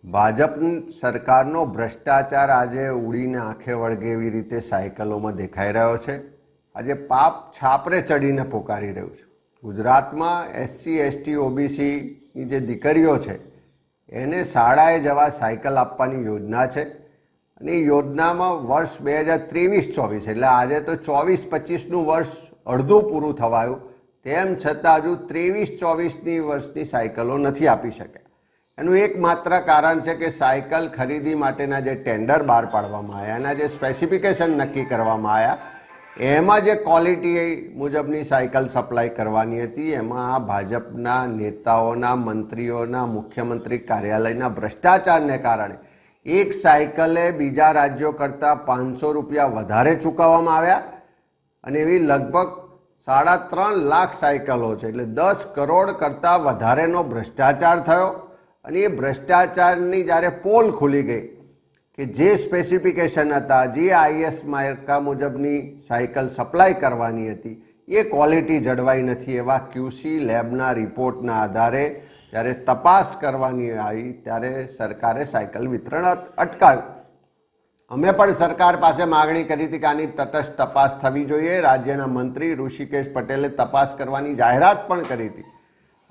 ભાજપ સરકારનો ભ્રષ્ટાચાર આજે ઉડીને આંખે વળગે એવી રીતે સાયકલોમાં દેખાઈ રહ્યો છે। આજે પાપ છાપરે ચડીને પોકારી રહ્યું છે। ગુજરાતમાં SC ST OBCની જે દીકરીઓ છે એને શાળાએ જવા સાયકલ આપવાની યોજના છે અને એ યોજનામાં વર્ષ 2023-24 એટલે આજે તો 24-25નું વર્ષ અડધું પૂરું થવાયું, તેમ છતાં હજુ 23-24ની વર્ષની સાયકલો નથી આપી શક્યા। એનું એકમાત્ર કારણ છે કે સાયકલ ખરીદી માટેના જે ટેન્ડર બહાર પાડવામાં આવ્યા, એના જે સ્પેસિફિકેશન નક્કી કરવામાં આવ્યા, એમાં જે ક્વોલિટી મુજબની સાયકલ સપ્લાય કરવાની હતી, એમાં ભાજપના નેતાઓના, મંત્રીઓના, મુખ્યમંત્રી કાર્યાલયના ભ્રષ્ટાચારને કારણે એક સાયકલે બીજા રાજ્યો કરતાં 500 રૂપિયા વધારે ચૂકવવામાં આવ્યા અને એવી લગભગ 3.5 લાખ સાયકલો છે, એટલે 10 કરોડ કરતાં વધારેનો ભ્રષ્ટાચાર થયો। અને એ ભ્રષ્ટાચારની જ્યારે પોલ ખુલી ગઈ કે જે સ્પેસિફિકેશન હતા, જે IS માર્કા મુજબની સાયકલ સપ્લાય કરવાની હતી, એ ક્વોલિટી જળવાઈ નથી એવા QC લેબના રિપોર્ટના આધારે જ્યારે તપાસ કરવાની આવી ત્યારે સરકારે સાયકલ વિતરણ અટકાવ્યું। અમે પણ સરકાર પાસે માગણી કરી હતી કે આની તટસ્થ તપાસ થવી જોઈએ। રાજ્યના મંત્રી ઋષિકેશ પટેલે તપાસ કરવાની જાહેરાત પણ કરી હતી।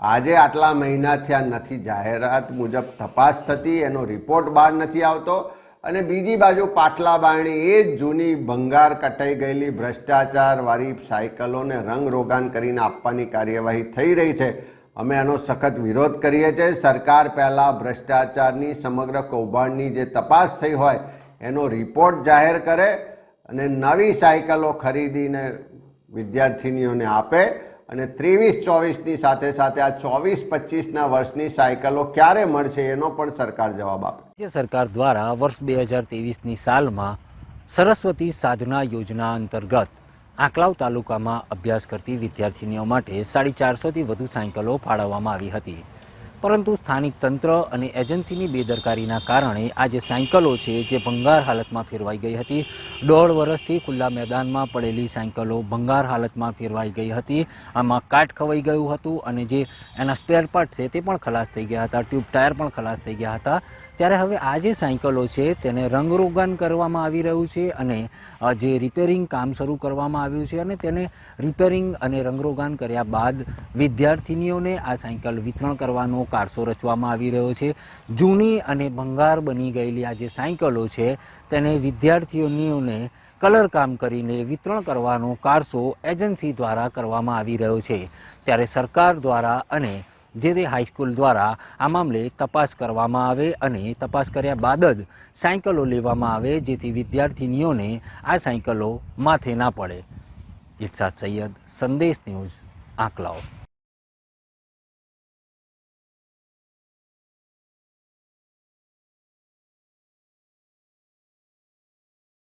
આજે આટલા મહિના થયા નથી જાહેરાત મુજબ તપાસ થતી, એનો રિપોર્ટ બહાર નથી આવતો અને બીજી બાજુ પાટલા બારણી એ જ જૂની ભંગાર કટાઈ ગયેલી ભ્રષ્ટાચારવાળી સાયકલોને રંગરોગાન કરીને આપવાની કાર્યવાહી થઈ રહી છે। અમે એનો સખત વિરોધ કરીએ છીએ। સરકાર પહેલાં ભ્રષ્ટાચારની સમગ્ર કૌભાંડની જે તપાસ થઈ હોય એનો રિપોર્ટ જાહેર કરે અને નવી સાયકલો ખરીદીને વિદ્યાર્થીનીઓને આપે અને 23-24ની સાથે સાથે આ 24-25ના વર્ષની સાયકલો ક્યારે મળશે એનો પણ સરકાર જવાબ આપે। રાજ્ય સરકાર દ્વારા વર્ષ 2023ની સાલમાં સરસ્વતી સાધના યોજના અંતર્ગત આંકલાવ તાલુકામાં અભ્યાસ કરતી વિદ્યાર્થીનીઓ માટે 450થી વધુ સાયકલો ફાળવવામાં આવી હતી, પરંતુ સ્થાનિક તંત્ર અને એજન્સીની બેદરકારીના કારણે આ જે સાયકલો છે જે ભંગાર હાલતમાં ફેરવાઈ ગઈ હતી। 1.5 વર્ષથી ખુલ્લા મેદાનમાં પડેલી સાયકલો ભંગાર હાલતમાં ફેરવાઈ ગઈ હતી। આમાં કાટ ખવાઈ ગયું હતું અને જે એના સ્પેર પાર્ટ છે તે પણ ખલાસ થઈ ગયા હતા, ટ્યુબ ટાયર પણ ખલાસ થઈ ગયા હતા। ત્યારે હવે આ જે સાયકલો છે તેને રંગરોગાન કરવામાં આવી રહ્યું છે અને જે રિપેરિંગ કામ શરૂ કરવામાં આવ્યું છે અને તેને રિપેરિંગ અને રંગરોગાન કર્યા બાદ વિદ્યાર્થીનીઓને આ સાયકલ વિતરણ કરવાનો કારસો રચવામાં આવી રહ્યો છે। જૂની અને ભંગાર બની ગયેલી આ જે સાયકલો છે તેને વિદ્યાર્થીઓને કલર કામ કરીને વિતરણ કરવાનો કારસો એજન્સી દ્વારા કરવામાં આવી રહ્યો છે। ત્યારે સરકાર દ્વારા અને જે તે હાઈસ્કૂલ દ્વારા આ મામલે તપાસ કરવામાં આવે અને તપાસ કર્યા બાદ જ સાયકલો લેવામાં આવે, જેથી વિદ્યાર્થીનીઓને આ સાયકલો માથે ના પડે। ઇરશાદ સૈયદ, સંદેશ ન્યૂઝ, આંકલાવ।